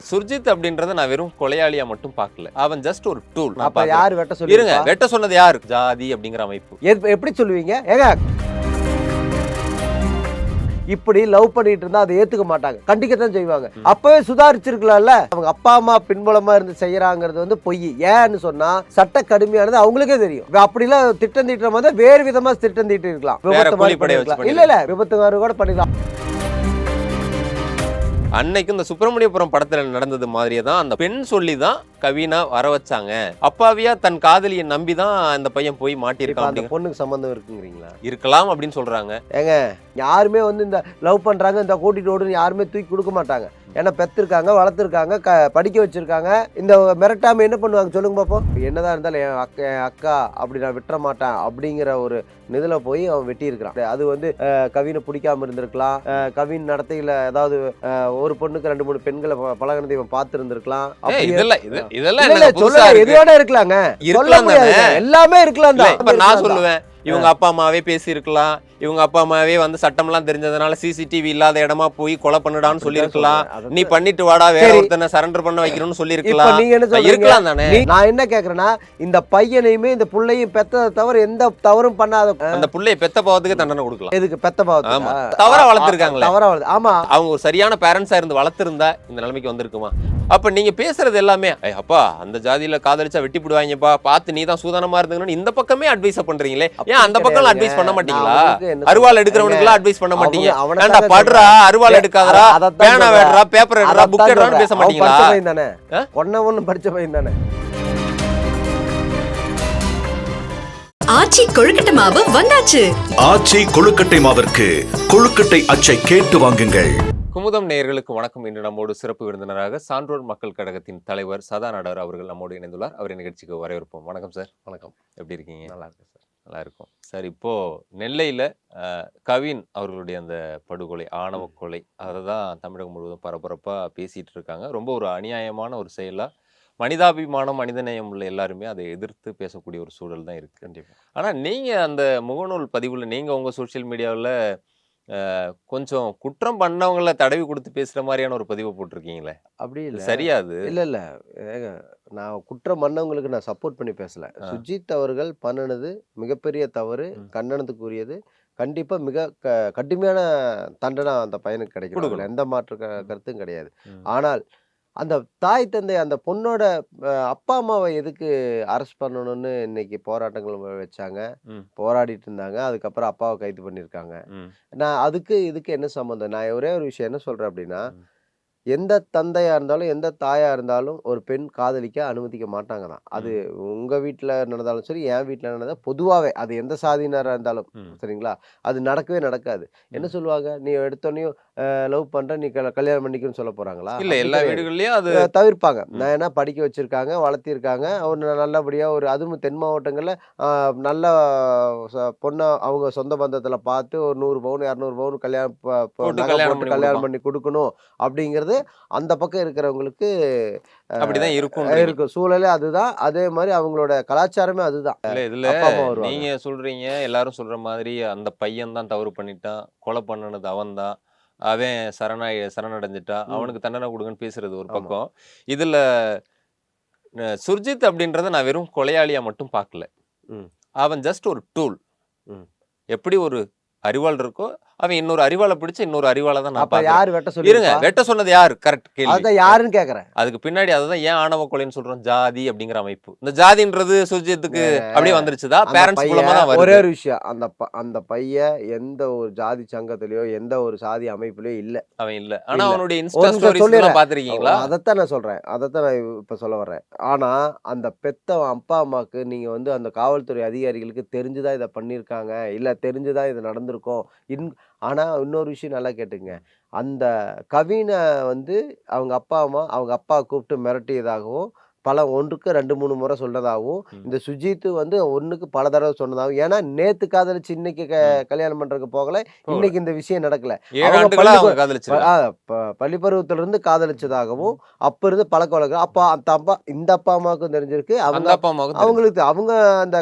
சுர்ஜித் அப்படின்றத நான் வெறும் கொலையாளியா மட்டும் பார்க்கல. அவன் ஜஸ்ட் ஒரு டூல். அப்ப யார் வெட்ட சொல்லி? இருங்க, வெட்ட சொன்னது யாரு? ஜாதி அப்படிங்கிற அமைப்பு. எப்படி சொல்லுவீங்க? ஏங்க இப்படி லவ் பண்ணிட்டு இருந்தா அதை ஏத்துக்க மாட்டாங்க, கண்டிக்கத்தான் செய்வாங்க. அப்பவே சுதாரிச்சிருக்கலாம்ல. அவங்க அப்பா அம்மா பின்புலமா இருந்து செய்யறாங்கிறது வந்து பொய். ஏன்னு சொன்னா சட்ட கடுமையானது அவங்களுக்கே தெரியும். அப்படிலாம் திட்டம் தீட்டுற மாதிரி வேறு விதமா திட்டம் தீட்டு இருக்கலாம். விபத்து மாதிரி பண்ணிருக்கலாம். இல்ல விபத்து மாதிரி கூட பண்ணிக்கலாம். அன்னைக்கு இந்த சுப்பிரமணியபுரம் படத்துல நடந்தது மாதிரியே தான் அந்த பெண் சொல்லி தான் கவினா வர வச்சாங்க. அப்பாவியா தன் காதலியை நம்பி தான் அந்த பையன் போய் மாட்டியிருக்கான். அந்த பொண்ணுக்கு சம்பந்தம் இருக்குங்கிறீங்களா? இருக்கலாம் அப்படின்னு சொல்றாங்க. ஏங்க யாருமே வந்து இந்த லவ் பண்றாங்க இந்த கூட்டிட்டு ஓடுன்னு யாருமே தூக்கி கொடுக்க மாட்டாங்க. ஏன்னா பெற்றிருக்காங்க, வளர்த்துருக்காங்க, படிக்க வச்சிருக்காங்க. இந்த மிரட்டாம என்ன பண்ணுவாங்க சொல்லுங்க பாப்போம். என்னதான் இருந்தாலும் என் அக்கா அப்படி நான் விட்டுற மாட்டேன் அப்படிங்கிற ஒரு நிதில போய் அவன் வெட்டி இருக்கிறான். அது வந்து கவினை பிடிக்காம இருந்திருக்கலாம். கவின் நடத்தையில ஏதாவது ஒரு பொண்ணுக்கு 2-3 பெண்களை பழகினதை இவன் பார்த்து இருந்திருக்கலாம். எதுவோட இருக்கலாங்க, எல்லாமே இருக்கலாம் தான். நான் சொல்லுவேன், இவங்க அப்பா அம்மாவே பேசி இருக்கலாம். இவங்க அப்பா அம்மாவே வந்து சட்டம்லாம் தெரிஞ்சதுனால சிசிடிவி இல்லாத இடமா போய் கொலை பண்ணுடான்னு சொல்லிருக்கலாம். நீ பண்ணிட்டு வாடா, வேற ஒருத்தனை சரண்டர் பண்ண வைக்கணும்னு சொல்லிருக்கலாம். நீங்க என்ன இருக்கலாம் தானே? நான் என்ன கேக்குறேன்னா, இந்த பையனையுமே இந்த புள்ளையும் பெத்த தவிர எந்த தவறும் பண்ணாத அந்த புள்ளைய பெத்த பாவத்துக்கு தண்டனை கொடுக்கலாம். எதுக்கு பெத்த பாவத்துக்கு? தவறா வளர்த்திருக்காங்களே. தவறா வளர்த்து. ஆமா, அவங்க ஒரு சரியான பேரண்ட்ஸா இருந்து வளர்த்திருந்தா இந்த நிலைமைக்கு வந்திருக்குமா? அப்ப நீங்க பேசுறது எல்லாமே அப்பா அந்த ஜாதியில காதலிச்சா வெட்டி போடுவாங்கப்பா, பார்த்து நீ தான் சூதானமா இருந்தீங்கன்னு இந்த பக்கமே அட்வைஸ் பண்றீங்களே. ஏன் அந்த பக்கம் அட்வைஸ் பண்ண மாட்டீங்களா? அருவாள் எடுக்கிறவனுக்கு எல்லாம் அட்வைஸ் பண்ண மாட்டீங்க. ஏன்டா படுறா, அருவாள் எடுக்காதடா, பேனா வேடுறா, பேப்பர் எடுறா, புக் எடுறான்னு பேச மாட்டீங்களா? தானே ஒண்ணு படிச்ச பையன் தானே. ஆச்சி கொழுக்கட்டை மாவு வந்தாச்சு. ஆச்சி கொழுக்கட்டை மாவிற்கு கொழுக்கட்டை அச்சை கேட்டு வாங்குங்கள். குமுதம் நேயர்களுக்கு வணக்கம். இன்று நம்மோடு சிறப்பு விருந்தினராக சான்றோர் மக்கள் கழகத்தின் தலைவர் சதா நாடார் அவர்கள் நம்மோடு இணைந்துள்ளார். அவரை நிகழ்ச்சிக்கு வரவேற்போம். வணக்கம் சார். வணக்கம். எப்படி இருக்கீங்க? நல்லா இருக்கு சார். நல்லா இருக்கும் சார். இப்போ நெல்லையில கவின் அவர்களுடைய அந்த படுகொலை, ஆணவ கொலை, அதை தான் தமிழகம் முழுவதும் பரபரப்பா பேசிட்டு இருக்காங்க. ரொம்ப ஒரு அநியாயமான ஒரு செயலா, மனிதாபிமானம் மனிதநேயம் உள்ள எல்லாருமே அதை எதிர்த்து பேசக்கூடிய ஒரு சூழல் தான் இருக்கு. கண்டிப்பா. ஆனா நீங்க அந்த முகநூல் பதிவுல நீங்க உங்க சோசியல் மீடியாவில் கொஞ்சம் குற்றம் பண்ணவங்கள தடவி கொடுத்து பேசுற மாதிரியான ஒரு பதிவை போட்டிருக்கீங்களே. அப்படி இல்லை, சரியாது? இல்ல நான் குற்றம் பண்ணவங்களுக்கு நான் சப்போர்ட் பண்ணி பேசல. சுஜித் அவர்கள் பண்ணினது மிகப்பெரிய தவறு, கண்டனத்துக்குரியது. கண்டிப்பா மிக கடுமையான தண்டனை அந்த பையனுக்கு கிடைக்கும், எந்த மாற்று கருத்தும் கிடையாது. ஆனால் அந்த தாய் தந்தை அந்த பொண்ணோட அப்பா அம்மாவை எதுக்கு அரெஸ்ட் பண்ணணும்னு இன்னைக்கு போராட்டங்கள் வச்சாங்க, போராடிட்டு இருந்தாங்க. அதுக்கப்புறம் அப்பாவை கைது பண்ணியிருக்காங்க. நான் இதுக்கு என்ன சம்மந்தம்? நான் ஒரே ஒரு விஷயம் என்ன சொல்றேன் அப்படின்னா, எந்த தந்தையா இருந்தாலும் எந்த தாயா இருந்தாலும் ஒரு பெண் காதலிக்க அனுமதிக்க மாட்டாங்க தான். அது உங்க வீட்டுல நடந்தாலும் சரி, என் வீட்டுல நடந்தாலும், பொதுவாவே அது எந்த சாதியினரா இருந்தாலும் சரிங்களா, அது நடக்கவே நடக்காது. என்ன சொல்லுவாங்க, நீ எடுத்தோன்னையும் லவ் பண்ற, நீ கல்யாணம் பண்ணிக்கணும்னு சொல்ல போறாங்களா? இல்ல, எல்லா வீடுகள்லயும் அது தவிர்ப்பாங்க. நான் என்ன படிக்க வச்சிருக்காங்க, வளர்த்திருக்காங்க, ஒரு நல்லபடியா ஒரு அதுவும் தென் மாவட்டங்கள்ல நல்ல பொண்ணை அவங்க சொந்த பந்தத்துல பார்த்து ஒரு 100 பவுன் 200 பவுன் கல்யாணம் பண்ணி கொடுக்கணும் அப்படிங்கிறது அந்த பக்கம் இருக்கிறவங்களுக்கு அப்படிதான் இருக்கும் சூழலே அதுதான். அதே மாதிரி அவங்களோட கலாச்சாரமே அதுதான். இதுல நீங்க சொல்றீங்க, எல்லாரும் சொல்ற மாதிரி அந்த பையன் தான் தவறு பண்ணிட்டான், கொலை பண்ணனது அவன் தான், அவன் சரணடைஞ்சிட்டான், அவனுக்கு தண்டனை கொடுங்கன்னு பேசுறது ஒரு பக்கம். இதுல சுர்ஜித் அப்படின்றத நான் வெறும் கொலையாளியா மட்டும் பார்க்கல. அவன் ஜஸ்ட் ஒரு டூல். எப்படி ஒரு அறிவாள் இருக்கோ, அவன் இன்னொரு அறிவாளை பிடிச்சு இன்னொரு அறிவாளை தான் நான் யாரு வெட்ட சொல்லி? இருங்க, வெட்ட சொன்னது யாரு? கரெக்ட் கேள்வி. அத யாருன்னு கேக்குறேன். அதுக்கு பின்னாடி அதுதான் ஏன் ஆணவ கொலைன்னு சொல்றோம், ஜாதி அப்படிங்கிற அமைப்பு. இந்த ஜாதின்றது சுர்ஜித்துக்கு அப்படியே வந்துருச்சுதா? பேரண்ட்ஸ் மூலமா தான் வருது. ஒரே ஒரு விஷயம், அந்த பையன் எந்த ஒரு ஜாதி சங்கத்திலயோ எந்த ஒரு சாதி அமைப்புலயோ இல்ல, அவன் இல்ல. ஆனா அவனுடைய இன்ஸ்டா ஸ்டோரிஸ் பாத்திருக்கீங்களா? அதைத்தான் நான் சொல்றேன், அதைத்தான் நான் இப்ப சொல்ல வர்றேன். ஆனா அந்த பெத்த அப்பா அம்மாக்கு நீங்க வந்து அந்த காவல்துறை அதிகாரிகளுக்கு தெரிஞ்சுதான் இதை பண்ணிருக்காங்க, இல்ல தெரிஞ்சுதான் இது நடந்திருக்கும். ஆனா இன்னொரு விஷயம் நல்லா கேட்டுங்க, அந்த கவினை வந்து அவங்க அப்பா கூப்பிட்டு மிரட்டியதாகவும், ஒன்றுக்கு 2-3 முறை சொன்னதாகவும், இந்த சுஜித் வந்து ஒண்ணுக்கு பல தடவை சொன்னதாகவும். ஏன்னா நேத்து காதலிச்சு இன்னைக்கு கல்யாணம் பண்றதுக்கு போகல, இன்னைக்கு இந்த விஷயம் நடக்கல. பள்ளி பருவத்துல இருந்து காதலிச்சதாகவும், அப்ப இருந்து பழக்க வழக்கம். அப்பா இந்த அப்பா அம்மாவுக்கும் தெரிஞ்சிருக்கு, அவங்களுக்கு. அவங்க அந்த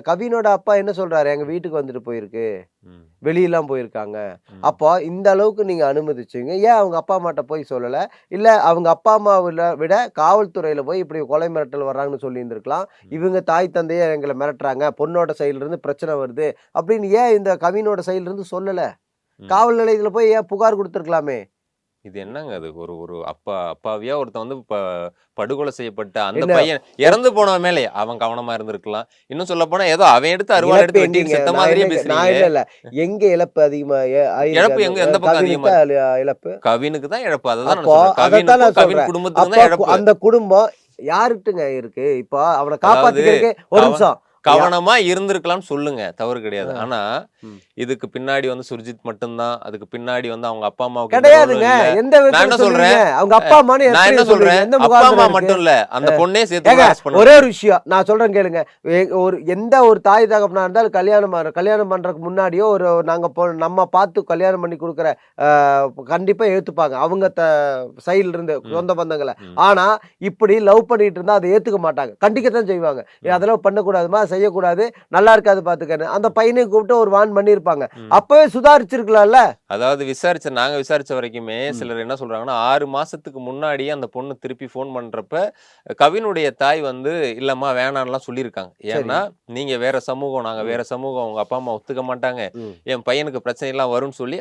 கவினோட அப்பா என்ன சொல்றாரு, எங்க வீட்டுக்கு வந்துட்டு போயிருக்கு, வெளியெல்லாம் போயிருக்காங்க. ம். அப்போ இந்த அளவுக்கு நீங்க அனுமதிச்சீங்க. ஏன் அவங்க அப்பா அம்மாட்ட போய் சொல்லல? இல்ல அவங்க அப்பா அம்மாவ விட காவல்துறையில போய் இப்படி கொலை மிரட்டல் வர்றாங்கன்னு சொல்லியிருந்திருக்கலாம். இவங்க தாய் தந்தையே எங்கள மிரட்டுறாங்க. பொண்ணோட சைடுல இருந்து பிரச்சனை வருது. அப்படின்னு ஏன் இந்த கவினோட சைடுல இருந்து சொல்லல? ம். காவல் நிலையத்துல போய் ஏன் புகார் குடுத்துருக்கலாமே? இது என்னங்க அது? ஒரு ஒரு அப்பாவியா ஒருத்தன் வந்து படுகொலை செய்யப்பட்ட அந்த என்ன பையன் இறந்து போனவன் மேலே அவன் கவனமா இருந்திருக்கலாம். இன்னும் சொல்ல போனா ஏதோ அவன் எடுத்து அருவாள் இழப்பு எடுத்து வெட்டி எங்கீங்க? செத்த நான் மாதிரியே இல்ல பேசுறீங்க. இல்ல. எங்க இழப்பு அதிகமா இழப்பு ஆயிருக்கு? எங்க எந்த பக்கம் அதிகமா கவினுக்கா இருக்கு? இழப்பு? கவினுக்கு தான் இழப்பு. அததான் நான் அப்போ சொல்றேன். அதத்தான் நான் கவினுக்கும் கவின் சொல்றேன். குடும்பத்துக்கும் அப்போ தான் இழப்பு. அந்த குடும்பம் யாருட்டுங்க இருக்கு? இப்போ அவனை அதாவது காப்பாத்திக்கிறதுக்கு ஒரு கவ நிமிஷம். கவனமா இருந்திருக்கலாம்னு சொல்லுங்க. தவறு கிடையாது. ஆனா ம். இதுக்கு பின்னாடி வந்து சுர்ஜித் மட்டும்தான். அதுக்கு பின்னாடி வந்து அவங்க அப்பா அம்மாவுக்கு எந்த ரோலும் கிடையாதுங்க. இல்ல. எந்த நான் விதத்துல என்ன சொல்றீங்க? சொல்றேன்? அவங்க அப்பா அம்மான்னு நான் எப்படி என்ன சொல்றீங்க? சொல்றேன்? எந்த அப்பா முகாந்திரம் அம்மா இருக்கு? மட்டும் இல்ல. அந்த பொண்ணே சேர்த்து ஏங்க அரெஸ்ட் பண்ணணும். ஒரே ஒரு விஷயம் நான் சொல்றேன் கேளுங்க. எந்த ஒரு தாய் தகப்பனா இருந்தாலும் கல்யாணம் பண்றதுக்கு முன்னாடியோ நாங்க நம்ம பார்த்து கல்யாணம் பண்ணி கொடுக்குற கண்டிப்பா ஏத்துப்பாங்க அவங்க சைடுல இருந்து சொந்த பந்தங்களை. ஆனா இப்படி லவ் பண்ணிட்டு இருந்தா அதை ஏத்துக்க மாட்டாங்க. கண்டிக்கத்தான் செய்வாங்க. அதெல்லாம் பண்ணக்கூடாதுமா, செய்யக்கூடாது, நல்லா இருக்காது பாத்துக்கன்னு அந்த பையனையும் கூப்பிட்டு ஒரு வான் பண்ணிருப்பாங்க. அப்பவே சுதாரிச்சிருக்கலாம்ல. அதாவது நாங்க விசாரிச்ச வரைக்குமே சிலர் என்ன சொல்றாங்கன்னா 6 மாசத்துக்கு முன்னாடியே அந்த பொண்ணு திருப்பி ஃபோன் பண்றப்ப கவினுடைய தாய் வந்து இல்லம்மா வேணான்லாம் சொல்லியிருக்காங்க. ஏன்னா நீங்க வேற சமூகம், நாங்க வேற சமூகம், உங்க அப்பா அம்மா ஒத்துக்க மாட்டாங்க, என் பையனுக்கு பிரச்சனை எல்லாம் வரும்னு சொல்லி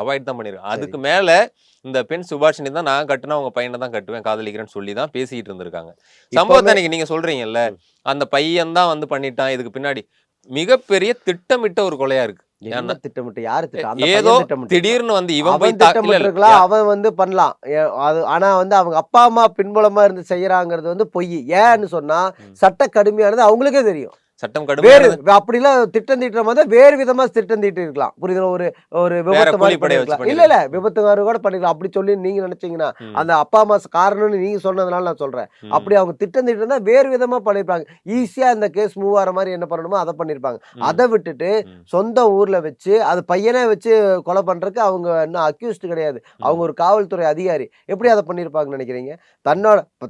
அவாய்ட் தான் பண்ணிருக்காங்க. அதுக்கு மேல இந்த பெண் சுபாஷினி தான் நான் கட்டுனா உங்க பையனை தான் கட்டுவேன், காதலிக்கிறேன்னு சொல்லி தான் பேசிட்டு இருந்திருக்காங்க. சம்பவத்தை நீங்க சொல்றீங்கல்ல, அந்த பையன் தான் வந்து பண்ணிட்டான், இதுக்கு பின்னாடி மிகப்பெரிய திட்டமிட்ட ஒரு கொலையா இருக்கு. என்ன திட்டமிட்டு? யாரு திட்டம்? அந்த ஏதோ பையன் திட்டமிட்டு திடீர்னு வந்து இவன் அவன் போய் திட்டமிட்டிருக்கலாம். அவன் வந்து பண்ணலாம். அது ஆனா வந்து அவங்க அப்பா அம்மா பின்புலமா இருந்து செய்யறாங்கிறது வந்து பொய். ஏன்னு சொன்னா சட்ட கடுமையானது அவங்களுக்கே தெரியும். சட்டம் வேறு கடுமையானது. அப்படிலாம் திட்டம் தீட்டுற மாதிரி வேறு விதமா திட்டம் தீட்டி இருக்கலாம். புரியுது? ஒரு விபத்து மாதிரி கூலிப்படையை வச்சு பண்ணிருக்கலாம். இல்ல விபத்து மாதிரி கூட பண்ணிக்கலாம். அப்படி சொல்லி நீங்க நினைச்சீங்கன்னா அந்த அப்பா அம்மா காரணம்னு நீங்க சொன்னதுனால நான் சொல்றேன். அப்படி அவங்க திட்டம் தீட்டு இருந்தா வேறு விதமா பண்ணிருப்பாங்க. ஈஸியா இந்த கேஸ் மூவ் ஆற மாதிரி என்ன பண்ணணுமோ அதை பண்ணிருப்பாங்க. அதை விட்டுட்டு சொந்த ஊர்ல வச்சு அது பையனே வச்சு கொலை பண்றதுக்கு அவங்க இன்னும் அக்யூஸ்ட் கிடையாது. அவங்க ஒரு காவல்துறை அதிகாரி. எப்படி அதை பண்ணிருப்பாங்கன்னு நினைக்கிறீங்க?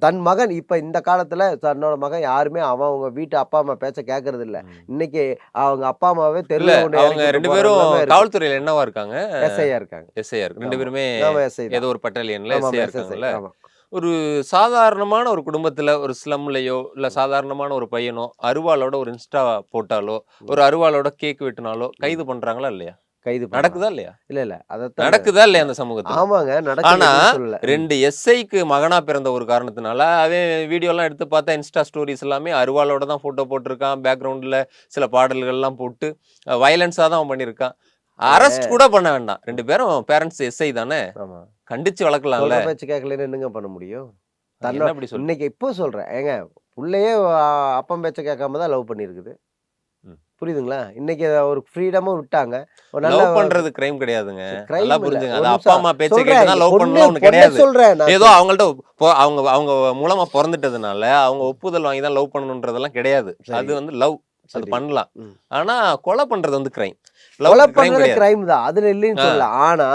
தன் மகன் இப்ப இந்த காலத்துல தன்னோட மகன் யாருமே அவங்க வீட்டு அப்பா அம்மா பேச்ச கேட்கறது இல்ல. இன்னைக்கு அவங்க அப்பா அம்மாவே தெருல அவங்க ரெண்டு பேரும் காவல்துறையில என்னவா இருக்காங்க? எஸ்ஐயா இருக்காங்க. எஸ்ஐயா இருக்கு. ரெண்டு பேருமே எஸ்ஐ ஏதோ ஒரு பட்டாலியன்ல எஸ்ஐயா இருக்காங்கல்ல. ஒரு சாதாரணமான ஒரு குடும்பத்துல ஒரு ஸ்லம்லயோ இல்ல சாதாரணமான ஒரு பையனோ அருவாளோட ஒரு இன்ஸ்டா போட்டாலோ ஒரு அருவாளோட கேக் வெட்டினாலோ கைது பண்றாங்களா இல்லையா? கைது நடக்குதா இல்லையா? இல்ல அதத்தான் நடக்குதா இல்லையா அந்த சமூகத்துல? ஆமாங்க ஆனா நடக்குது. 2 எஸ்ஐக்கு மகனா பிறந்த ஒரு காரணத்தினால அவன் வீடியோ எல்லாம் எடுத்து பார்த்தா இன்ஸ்டா ஸ்டோரிஸ் எல்லாமே அருவாளோட தான் போட்டோ போட்டிருக்கான். பேக்ரவுண்ட்ல சில பாடல்கள் எல்லாம் போட்டு வயலன்ஸா தான் அவன் பண்ணிருக்கான். அரெஸ்ட் கூட பண்ண வேண்டாம். 2 பேரும் பேரண்ட்ஸ் எஸ்ஐ தானே, கண்டிச்சு வளர்க்கலாம்ல. பேச்சு கேட்கலன்னு என்னங்க பண்ண முடியும்? என்ன அப்படி சொல்ற? இன்னைக்கு இப்போ சொல்றேன் ஏங்க, புள்ளையே அப்பம் பேச்ச கேட்காம தான் லவ் பண்ணிருக்குது. புரியுதுங்களா? இன்னைக்கு ஒரு ஃப்ரீடமும் விட்டாங்க. ஒரு நல்ல லவ் பண்றது கிரைம் கிடையாதுங்க. crime நல்லா இல்ல. புரிஞ்சுங்க. ஒரு அது அப்பா நிமிஷம் அம்மா பேச்ச சொல்றேன். கேட்டு தான் லவ் பண்ணணும் ஒண்ணு கிடையாது. சொல்றேன் நான். ஏதோ அவங்கள்ட்ட அவங்க மூலமா பிறந்துட்டதுனால அவங்க ஒப்புதல் வாங்கி தான் லவ் பண்ணணும்ன்றதெல்லாம் கிடையாது. அது வந்து லவ், அது பண்ணலாம். ஆனா கொலை பண்றது வந்து கிரைம். கொலை பண்றது கிரைம் தான், அதுல இல்லைன்னு சொல்லல. ஆனா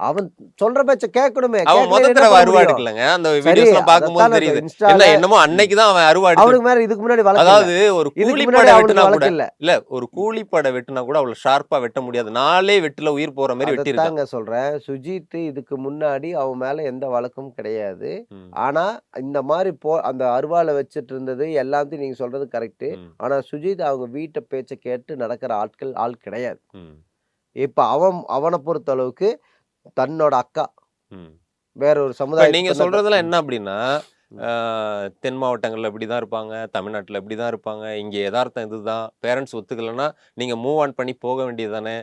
அவன் சொல்ற பேச்ச கேட்கணுமே. அவன் முதல்ல அருவா எடுக்கலங்க. அந்த வீடியோஸ்லாம் பாக்கும்போது தெரியுது. என்ன என்னமோ அன்னைக்கு தான் அவன் அருவா எடுத்து. அவனுக்கு மேல இதுக்கு முன்னாடி வழக்கு. அதாவது ஒரு கூலிப்படை வெட்டினா கூட இல்ல ஒரு கூலிப்படை வெட்டினா கூட அவ்வளவு ஷார்ப்பா வெட்ட முடியாது. 4 வெட்டுல உயிர் போற மாதிரி வெட்டி இருக்காங்க. அதாங்க சொல்றேன். சுஜித் இதுக்கு முன்னாடி அவன் மேல எந்த வழக்கும் கிடையாது. ஆனா இந்த மாதிரி அந்த அருவாளை வச்சிட்டு இருந்தது எல்லாத்தையும் நீங்க சொல்றது கரெக்ட். ஆனா சுஜித் அவங்க வீட்டை பேச்ச கேட்டு நடக்கிற ஆள் கிடையாது. இப்ப அவனை பொறுத்த அளவுக்கு தன்னோட அக்கா வேற ஒரு சமுதாயம். நீங்க சொல்றதெல்லாம் என்ன அப்படின்னா தென் மாவட்டங்கள்ல இப்படிதான் இருப்பாங்க, தமிழ்நாட்டுல இப்படிதான் இருப்பாங்க, இங்க யதார்த்தம் இதுதான், பேரண்ட்ஸ் ஒத்துக்கலன்னா நீங்க மூவ் ஆன் பண்ணி போக வேண்டியதுதானே,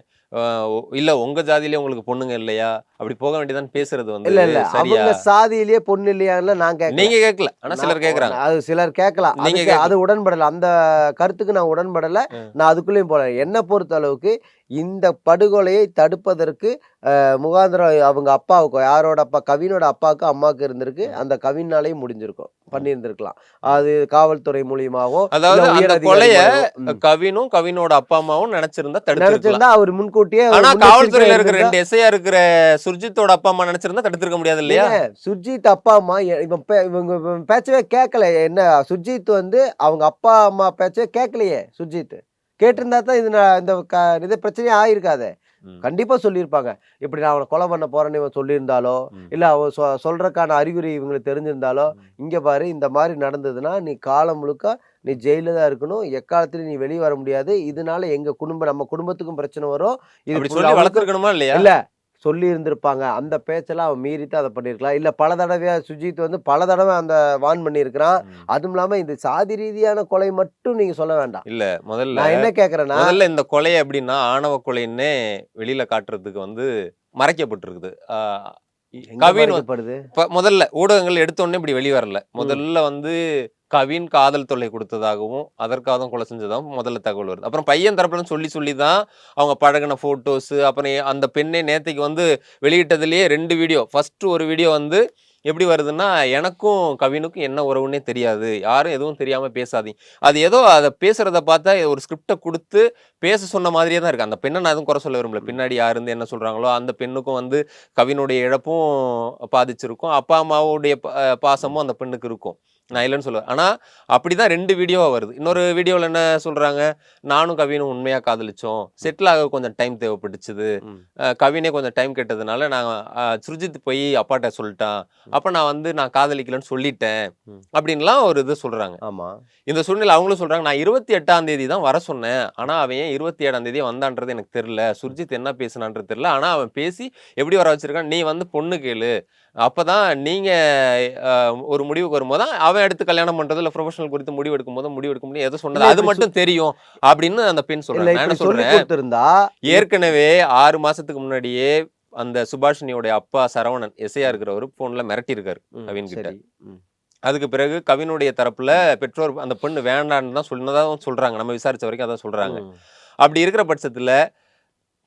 இல்ல உங்க ஜாதியிலே உங்களுக்கு பொண்ணுங்க இல்லையா, அப்படி போக வேண்டியதான் பேசுறது வந்து இல்ல அவங்க சாதியிலேயே பொண்ணு இல்லையான்னு நான் கேட்கல. நீங்க கேட்கல, ஆனா சிலர் கேக்குறாங்க. அது சிலர் கேட்கலாம். நீங்க அது உடன்படல, அந்த கருத்துக்கு நான் உடன்படல. நான் அதுக்குள்ளேயும் போல. என்ன பொறுத்த அளவுக்கு இந்த படுகொலையை தடுப்பதற்கு முகாந்திரம் அவங்க அப்பாவுக்கு, யாரோட அப்பா, கவினோட அப்பாவுக்கு அம்மாவுக்கு இருந்திருக்கு. அந்த கவினாலையும் முடிஞ்சிருக்கும், பண்ணியிருந்திருக்கலாம். அது காவல்துறை மூலியமாவோ, அதாவது அந்த கொலைய கவினும் கவினோட அப்பா அம்மாவும் நினைச்சிருந்தா தடுத்திருக்கலாம். அவர் முன்கூட்டியே. ஆனா காவல்துறையில இருக்கிற 2 எஸ்ஐயா இருக்கிற சுர்ஜித்தோட அப்பா அம்மா நினைச்சிருந்தா தடுத்திருக்க முடியாது இல்லையா? சுர்ஜித் அப்பா அம்மா இவங்க பேச்சவே கேட்கல. என்ன சுர்ஜித் வந்து அவங்க அப்பா அம்மா பேச்சவே கேட்கலையே. சுர்ஜித் கேட்டிருந்தா தான் இந்த பிரச்சனையே ஆயிருக்காதே. கண்டிப்பா சொல்லியிருப்பாங்க. இப்படி நான் அவனை கொலை பண்ண போறேன்னு இவன் சொல்லியிருந்தாலோ, இல்ல அவன் சொல்றதுக்கான அறிகுறி இவங்களுக்கு தெரிஞ்சிருந்தாலோ, இங்க பாரு இந்த மாதிரி நடந்ததுன்னா நீ காலம் முழுக்க நீ ஜெயில தான் இருக்கணும். எக்காலத்திலும் நீ வெளியே வர முடியாது. இதனால நம்ம குடும்பத்துக்கும் பிரச்சனை வரும். அப்படி சொல்லி வளர்த்துருக்கணுமா இல்லையா? இல்ல சொல்லி இருந்திருப்பாங்க. அந்த பேச்செல்லாம் அவன் மீறித்தான் அதை பண்ணியிருக்கலாம். இல்ல பல தடவையா சுஜித் வந்து பல தடவை அந்த வான் பண்ணியிருக்கிறான். அதுவும் இல்லாம இந்த சாதி ரீதியான கொலை மட்டும் நீங்க சொல்ல வேண்டாம். இல்ல முதல்ல நான் என்ன கேக்குறேன்னா, முதல்ல இந்த கொலை அப்படின்னா ஆணவ கொலைன்னே வெளியில காட்டுறதுக்கு வந்து மறைக்கப்பட்டிருக்குது. எங்க கவின் மறைக்கப்படுது? முதல்ல ஊடகங்கள் எடுத்த உடனே இப்படி வெளி வரல. முதல்ல வந்து கவின் காதல் தொல்லை கொடுத்ததாகவும் அதற்காக தான் கொலை செஞ்சதாகவும் முதல்ல தகவல் வருது. அப்புறம் பையன் தரப்புல சொல்லி தான் அவங்க பழகின போட்டோஸ், அப்புறம் அந்த பெண்ணை நேத்தைக்கு வந்து வெளியிட்டதுலயே 2 வீடியோ. ஃபர்ஸ்ட் ஒரு வீடியோ வந்து எப்படி வருதுன்னா, எனக்கும் கவினுக்கும் என்ன உறவுன்னே தெரியாது, யாரும் எதுவும் தெரியாம பேசாதீங்க. அது ஏதோ அதை பேசுறத பார்த்தா ஒரு ஸ்கிரிப்டை கொடுத்து பேச சொன்ன மாதிரியே தான் இருக்கு. அந்த பெண்ணை நான் எதுவும் குறை சொல்ல விரும்பல. பின்னாடி யாருந்து என்ன சொல்றாங்களோ அந்த பெண்ணுக்கும் வந்து கவினுடைய இழப்பும் பாதிச்சிருக்கும், அப்பா அம்மாவுடைய பாசமும் அந்த பெண்ணுக்கு இருக்கும். நான் இல்லைன்னு சொல்லுவேன். ஆனா அப்படிதான் 2 வீடியோவா வருது. இன்னொரு வீடியோவில் என்ன சொல்றாங்க, நானும் கவினும் உண்மையா காதலிச்சோம், செட்டில் ஆக கொஞ்சம் டைம் தேவைப்பட்டுச்சுது, கவினே கொஞ்சம் டைம் கேட்டதுனால நான் சுர்ஜித் போய் அப்பாட்ட சொல்லிட்டான், அப்ப நான் வந்து நான் காதலிக்கலன்னு சொல்லிட்டேன் அப்படின்லாம் ஒரு இது சொல்றாங்க. ஆமா, இந்த சூழ்நிலை அவங்களும் சொல்றாங்க, நான் 28ஆம் தேதி தான் வர சொன்னேன், ஆனா அவன் ஏன் 27ஆம் தேதி வந்தான்றது எனக்கு தெரியல, சுர்ஜித் என்ன பேசினான்றது தெரியல, ஆனா அவன் பேசி எப்படி வர வச்சிருக்கான், நீ வந்து பொண்ணு கேளு, அப்பதான் நீங்க ஒரு முடிவுக்கு வரும்போது அவன் எடுத்து கல்யாணம் பண்றது இல்ல ப்ரொஃபஷனல் குறித்து முடிவு எடுக்கும் முடியும் எது சொன்னது அது மட்டும் தெரியும் அப்படின்னு அந்த பெண் சொல்றாங்க. நான் என்ன சொல்றேன், ஏற்கனவே 6 மாசத்துக்கு முன்னாடியே அந்த சுபாஷினியோட அப்பா சரவணன் எஸ்ஐயா இருக்கிறவரு போன்ல மிரட்டி இருக்காரு கவின் கிட்ட. அதுக்கு பிறகு கவினுடைய தரப்புல பெற்றோர் அந்த பெண்ணு வேண்டான்னு தான் சொன்னதான் சொல்றாங்க. நம்ம விசாரிச்ச வரைக்கும் அதான் சொல்றாங்க. அப்படி இருக்கிற பட்சத்துல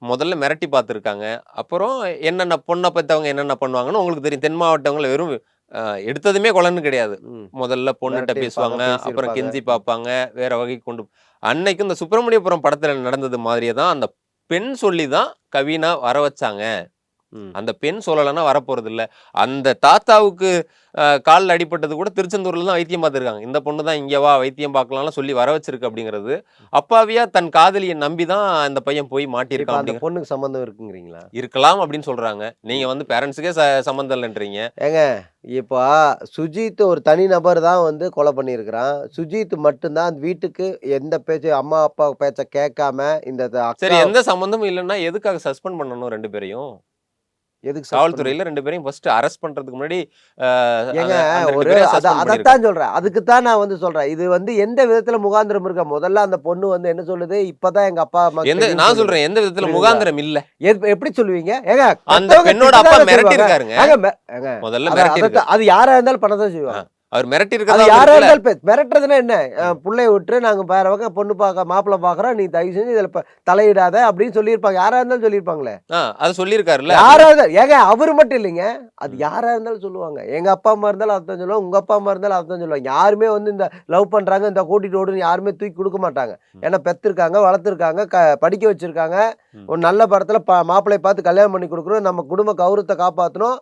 முதல்ல மிரட்டி பார்த்துருக்காங்க. அப்புறம் என்னென்ன பொண்ணை பற்றவங்க என்னென்ன பண்ணுவாங்கன்னு உங்களுக்கு தெரியும். தென் மாவட்டங்களை வெறும் எடுத்ததுமே கொலைன்னு கிடையாது. முதல்ல பொண்ணுகிட்ட பேசுவாங்க, அப்புறம் கெஞ்சி பார்ப்பாங்க, வேற வகை கொண்டு. அன்னைக்கு இந்த சுப்பிரமணியபுரம் படத்துல நடந்தது மாதிரியே தான் அந்த பெண் சொல்லி தான் கவினா வர வச்சாங்க. அந்த பெண் சொல்லலைன்னா வரப்போறது இல்லை. அந்த தாத்தாவுக்கு காலில் அடிப்பட்டது கூட திருச்செந்தூர்ல தான் வைத்தியம் பார்த்துருக்காங்க. இந்த பொண்ணு தான் இங்கே வா வைத்தியம் பார்க்கலாம்னு சொல்லி வர வச்சிருக்கு. அப்படிங்கிறது அப்பாவியா தன் காதலியை நம்பி தான் இந்த பையன் போய் மாட்டியிருக்கான். அந்த பொண்ணுக்கு சம்பந்தம் இருக்குங்கிறீங்களா? இருக்கலாம் அப்படின்னு சொல்றாங்க. நீங்க வந்து பேரண்ட்ஸுக்கே சம்பந்தம் இல்லைன்றீங்க. ஏங்க இப்போ சுஜித் ஒரு தனி நபர் தான் வந்து கொலை பண்ணியிருக்கிறான். சுஜித் மட்டும்தான் அந்த வீட்டுக்கு எந்த பேச்சு அம்மா அப்பா பேச்ச கேட்காம இந்த சரி, எந்த சம்பந்தமும் இல்லைன்னா எதுக்காக சஸ்பெண்ட் பண்ணணும் 2 பேரையும்? எதுக்கு காவல்துறையில 2 பேரையும் ஃபர்ஸ்ட் அரெஸ்ட் பண்றதுக்கு முன்னாடி ஏங்க அதைத்தான் சொல்றேன். அதுக்குத்தான் நான் வந்து சொல்றேன், இது வந்து எந்த விதத்துல முகாந்திரம் இருக்கா? முதல்ல அந்த பொண்ணு வந்து என்ன சொல்லுது, இப்பதான் எங்க அப்பா அம்மா நான் சொல்றேன் எந்த விதத்துல முகாந்திரம் இல்ல. எப்படி சொல்லுவீங்க? ஏங்க அந்த பெண்ணோட அப்பா மிரட்டி இருக்காருங்க. முதல்ல மிரட்டி இருக்காரு. அது யாரா இருந்தாலும் பண்ணதான் செய்வாங்க. அவர் மிரட்டி இருக்காரு. யாரா இருந்தாலும் மிரட்டுறதுன்னா என்ன, புள்ளைய விட்டு நாங்க வேற பக்கம் பொண்ணு மாப்பிள்ள பாக்குறோம், நீ தயவு செஞ்சு இதுல தலையிடாத அப்படின்னு சொல்லியிருப்பாங்க. யாரா இருந்தாலும் சொல்லியிருப்பாங்களே. அது சொல்லியிருக்காருல்ல. யாரா இருந்தாலும் ஏங்க அவரு மட்டும் இல்லைங்க, அது யாரா இருந்தாலும் சொல்லுவாங்க. எங்க அப்பா அம்மா இருந்தாலும் அதான் சொல்லுவாங்க, உங்க அப்பா அம்மா இருந்தாலும் அதான் சொல்லுவாங்க. யாருமே வந்து இந்த லவ் பண்றாங்க இந்த கூட்டிட்டு ஓடுன்னு யாருமே தூக்கி கொடுக்க மாட்டாங்க. ஏன்னா பெத்திருக்காங்க, வளர்த்துருக்காங்க, படிக்க வச்சிருக்காங்க. ஒரு நல்ல படத்துல மாப்பிள்ளை பார்த்து கல்யாணம் பண்ணி கொடுக்கணும், நம்ம குடும்ப கௌரவத்தை காப்பாற்றணும்,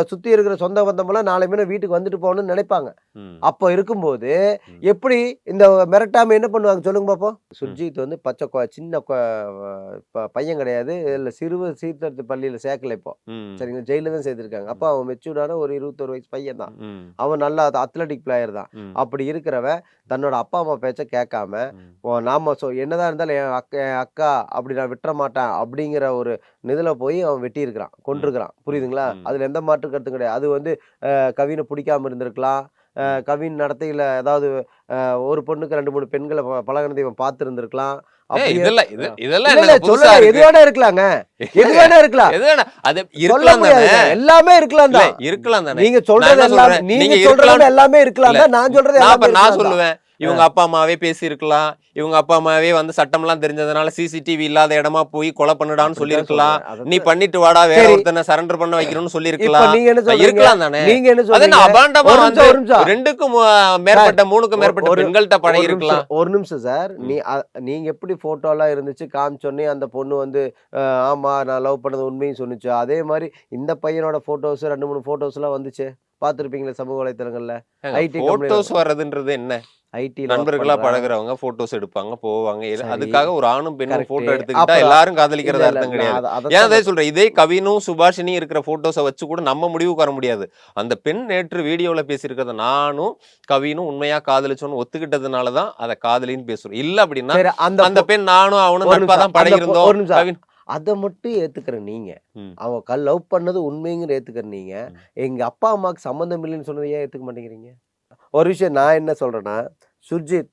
சுத்தி இருக்கிற சொந்த பந்தமெல்லாம் நாளை மீன வீட்டுக்கு வந்துட்டு போகணும்னு நினைப்பாங்க. அப்போ இருக்கும்போது எப்படி இந்த மிரட்டாம என்ன பண்ணுவாங்க சொல்லுங்க பாப்போம். சுர்ஜித் வந்து சின்ன பையன் கிடையாது, இல்ல சிறுவர் சீர்திருத்த பள்ளியில சேர்க்கல இப்போ, சரிங்க, ஜெயில தான் சேர்த்திருக்காங்க. அப்போ அவன் மெச்சூர்டான ஒரு 21 வயசு பையன் தான். அவன் நல்ல அத்லட்டிக் பிளேயர் தான். அப்படி இருக்கிறவன் தன்னோட அப்பா அம்மா பேச்ச கேட்காம நாம என்னதான் இருந்தாலும் என் அக்கா அப்படி நான் விட்டுற மாட்டேன் அப்படிங்கிற ஒரு இதுல போய் அவன் வெட்டி இருக்கிறான், கொண்டிருக்கிறான். புரியுதுங்களா? அதுல எந்த மாற்று கருத்தும் கிடையாது. அது வந்து கவினை பிடிக்காம இருந்திருக்கலாம், கவின் நடத்தையில ஏதாவது ஒரு பொண்ணுக்கு 2-3 பெண்களை பழகினதை இவன் பார்த்து இருந்திருக்கலாம். எல்லாமே இருக்கலாம் தான். நீங்க சொல்றது எல்லாமே இருக்கலாம் தான். நான் சொல்றது நான் சொல்லுவேன், இவங்க அப்பா அம்மாவே பேசி இருக்கலாம், இவங்க அப்பா அம்மாவே வந்து சட்டம் எல்லாம் தெரிஞ்சதுனால சிசிடிவி இல்லாத இடமா போய் கொலை பண்ணுடான்னு சொல்லி இருக்கலாம், நீ பண்ணிட்டு வாடா வேற ஒருத்தனை சரண்டர் பண்ண வைக்கணும்னு சொல்லி இருக்கலாம். இருக்கலாம் தானே. நீங்க என்ன சொல்றீங்க? அபாண்டமா வந்து 2க்கும் மேற்பட்ட 3க்கும் மேற்பட்ட பெண்கள்ட்ட பழகி இருக்கலாம். ஒரு நிமிஷம் சார், நீங்க எப்படி போட்டோ எல்லாம் இருந்துச்சு காமிச்சோன்னே அந்த பொண்ணு வந்து ஆமா நான் லவ் பண்ணது உண்மையும் சொன்னிச்சு, அதே மாதிரி இந்த பையனோட போட்டோஸ் 2-3 போட்டோஸ் எல்லாம் வந்துச்சு. பார்த்துருப்பீங்களா சமூக வலைத்தளங்கள்ல. IT போட்டோஸ் வர்றதுன்றது என்ன? ஐடி நண்பர்களா பழகுறவங்க போட்டோஸ் எடுப்பாங்க போவாங்க. சரி. அதுக்காக ஒரு ஆணும் பெண்ணும் Correct. போட்டோ எடுத்துக்கிட்டா அப்புறம் எல்லாரும் காதலிக்கிறது இல்ல, அர்த்தம் நான் கிடையாது. அத- ஏன் அதத்தான் அதே சொல்றேன், இதே கவினும் சுபாஷினியும் இருக்கிற போட்டோஸை வச்சு கூட நம்ம முடிவுக்கு வர முடியாது. அந்த பெண் நேற்று வீடியோல பேசியிருக்கிறத நானும் கவினும் உண்மையா காதலிச்சோன்னு ஒத்துக்கிட்டதுனாலதான் அதை காதலின்னு பேசுறோம். இல்ல அப்படின்னா சரி, அந்த பெண் நானும் அவனும் ஒரு நட்பா நிமிஷம், தான் பழகிருந்தோம். ஒரு நிமிஷம். கவின் அதை மட்டும் ஏத்துக்கிற நீங்க, ம். அவன் லவ் பண்ணது உண்மைங்கிற ஏத்துக்கிற நீங்க, எங்க அப்பா அம்மாவுக்கு சம்மந்தம் இல்லைன்னு சொன்னதை ஏன் ஏத்துக்க மாட்டேங்கிறீங்க? ஒரு விஷயம் நான் என்ன சொல்றேன்னா, சுர்ஜித்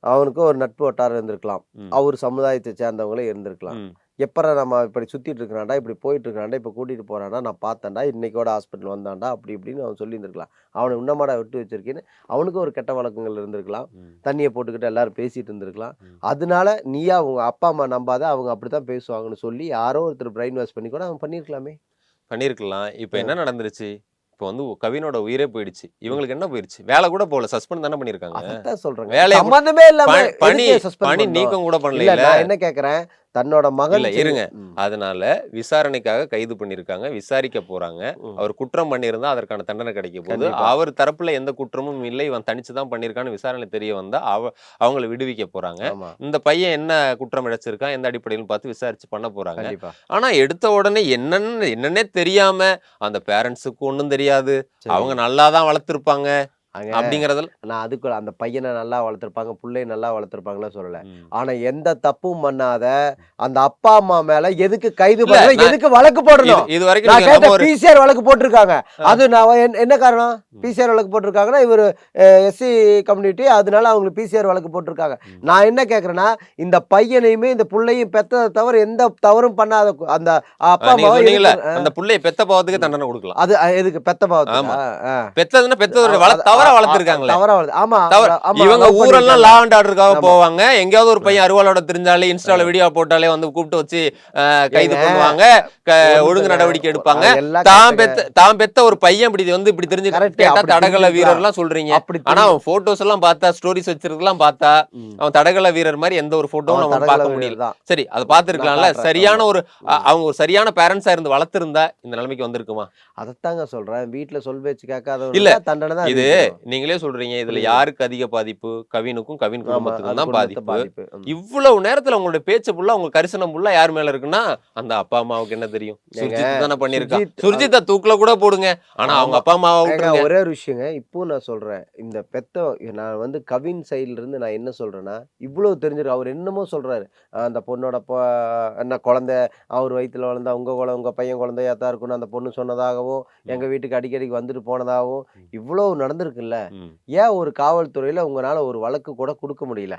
அவனுக்கு ஒரு நட்பு வட்டாரம் இருந்திருக்கலாம், ம். அவர் சமுதாயத்தை சேர்ந்தவங்களே இருந்திருக்கலாம். ம். எப்பற நம்ம இப்படி சுத்திட்டு இருக்கிறான்டா, இப்படி போயிட்டு இருக்கிறான்டா, இப்ப கூட்டிட்டு போறான்டா, நான் பார்த்தேன்டா, இன்னைக்கோட ஹாஸ்பிட்டல் வந்தான்டா, அப்படி இப்படின்னு அவன் சொல்லி இருந்திருக்கலாம். அவனை உன்னமாடா விட்டு வச்சிருக்கேன்னு அவனுக்கு ஒரு கெட்ட வழக்கங்கள் இருந்திருக்கலாம். ம். தண்ணியை போட்டுக்கிட்டு எல்லாரும் பேசிட்டு இருந்திருக்கலாம். ம். அதனால நீயா அவங்க அப்பா அம்மா நம்பாத, அவங்க அப்படித்தான் பேசுவாங்கன்னு சொல்லி யாரோ ஒருத்தர் பிரெயின் வாஷ் பண்ணி கூட அவன் பண்ணியிருக்கலாமே. பண்ணிருக்கலாம். இப்ப என்ன நடந்துருச்சு? இப்ப வந்து கவினோட உயிரே போயிடுச்சு. இவங்களுக்கு என்ன போயிடுச்சு? வேலை கூட போகல, சஸ்பெண்ட் தானே பண்ணிருக்காங்க. அதான் சொல்றேன், வேலையை சம்பந்தமே இல்லாம பணி எதுக்கு suspend பணி பண்ணணும்? நீக்கம் கூட இல்ல, பண்ணல. நான் என்ன கேக்குறேன், தன்னோட மகன் இல்ல, இருங்க. ம். அதனால விசாரணைக்காக கைது பண்ணிருக்காங்க, விசாரிக்க போறாங்க. ம். அவர் குற்றம் பண்ணியிருந்தா அதற்கான தண்டனை கிடைக்க போகுது. கண்டிப்பா. அவர் தரப்புல எந்த குற்றமும் இல்லை, இவன் தனிச்சுதான் பண்ணிருக்கான்னு விசாரணை தெரிய வந்தா அவங்கள விடுவிக்க போறாங்க. ஆமா, இந்த பையன் என்ன குற்றம் இழைச்சிருக்கான், எந்த அடிப்படையில் பார்த்து விசாரிச்சு பண்ண போறாங்க. கண்டிப்பா. ஆனா எடுத்த உடனே என்னன்னே தெரியாம, அந்த பேரண்ட்ஸுக்கு ஒண்ணும் தெரியாது, சரி. அவங்க நல்லாதான் வளர்த்திருப்பாங்க அங்க அப்படிங்கறதுல நான் அதுக்கு அந்த பையனை நல்லா வளர்த்திருப்பாங்க, புள்ளைய நல்லா வளர்த்திருப்பாங்களா சொல்லல. ஆனா எந்த தப்பும் பண்ணாத அந்த அப்பா அம்மா மேல எதுக்கு கைது இல்ல, பண்ணணும், எதுக்கு வழக்கு போடணும்? இது வரைக்கும் நான் நீங்க கேட்ட நம்ம ஒரு பிசிஆர் வழக்கு போட்டிருக்காங்க. அது நான் என்ன காரணம் பிசிஆர் வழக்கு போட்டிருக்காங்கன்னா, இவர் எஸ்சி கம்யூனிட்டி, அதனால அவங்களுக்கு பிசிஆர் வழக்கு போட்டிருக்காங்க. நான் என்ன கேக்குறேன்னா, இந்த பையனையுமே இந்த புள்ளையும் பெத்ததை தவிர எந்த தவறும் பண்ணாத அந்த அப்பா நீங்க அம்மா சொன்னீங்கல்ல, அந்த புள்ளைய பெத்த பாவத்துக்கு தண்டனை கொடுக்கலாம். அது எதுக்கு பெத்த பாவத்துக்கா? ஆமா. ஆ. பெத்ததுன்னா பெத்ததோட தவறா வளர்த்திருக்காங்களே. தவறா வளர்த்து. ஆமா, தவறு. ஆமா, இவங்க love ஊரெல்லாம் பண்ணிருக்காங்க. லா அண்ட் ஆர்டருக்காக ஆமா. போவாங்க. எங்கேயாவது ஒரு பையன் அருவாளோட தெரிஞ்சாலே இன்ஸ்டால வீடியோ போட்டாலே வந்து கூப்பிட்டு வச்சு கைது ஏங்க, பண்ணுவாங்க, ஒழுங்கு நடவடிக்கை எடுப்பாங்க. எல்லாம் தாம் பெத்த ஒரு பையன் இப்படி தெரிஞ்சு Correct, கேட்டா அப்படி தடகள தெரிஞ்சுக்கலாம். வீரர்லாம் சொல்றீங்க. அப்படி ஆனா அவன் போட்டோஸ் எல்லாம் பார்த்தா, ஸ்டோரிஸ் வச்சிருக்கலாம் பார்த்தா, ம். அவன் தடகள வீரர் மாதிரி எந்த ஒரு போட்டோவும் நம்ம தடகள பார்க்க வீரர் முடியல. தான். சரி, அதை பார்த்திருக்கலாம்ல. நான் காட்டுறேன். சரியான ஒரு ஆமா. அவங்க ஒரு சரியான பேரண்ட்ஸா இருந்து வளர்த்திருந்தா இந்த நிலைமைக்கு வந்திருக்குமா? அதத்தாங்க சொல்றேன், வீட்டுல சொல் பேச்சு இல்ல, கேட்காதவங்க தண்டனை தான் இது அனுபவிக்கணும். நீங்களே சொல்றீங்க, இதுல ம். யாருக்கு அதிக பாதிப்பு? கவினுக்கும் கவின் ஆமா, குடும்பத்துக்கும் அது தான் குடும்பத்தை பாதிப்பு. பாதிப்பு. இவ்வளவு நேரத்துல உங்களுடைய பேச்சு ஃபுல்லா, உங்க கரிசனம் ஃபுல்லா யார் மேல இருக்குன்னா, அந்த அப்பா அம்மாவுக்கு என்ன தெரியும்? ஏங்க, சுர்ஜித் தானே பண்ணிருக்கான். சுர்ஜித் சுர்ஜித்தை தூக்குல கூட போடுங்க, ஆனா அவங்க ஆமா. அப்பா அம்மாவை ஏங்க, விட்டுருங்க. ஒரே ஒரு விஷயங்க, இப்போ நான் சொல்றேன், இந்த நான் வந்து கவின் சைடுல இருந்து நான் என்ன சொல்றேன்னா, இவ்வளவு தெரிஞ்சிருக்கு. அவர் என்னமோ சொல்றாரு, அந்த பொண்ணோட என்ன குழந்தை, அவர் வயித்துல வளர்ந்தா உங்க பையன் குழந்தையா தான் இருக்குன்னு அந்த பொண்ணு சொன்னதாகவும், எங்க வீட்டுக்கு அடிக்கடிக்கு வந்துட்டு போனதாகவும் இவ்வளவு நடந்திருக்குல்ல. ம். ஏன் ஒரு காவல்துறையில உங்களால ஒரு வழக்கு கூட கொடுக்க முடியல?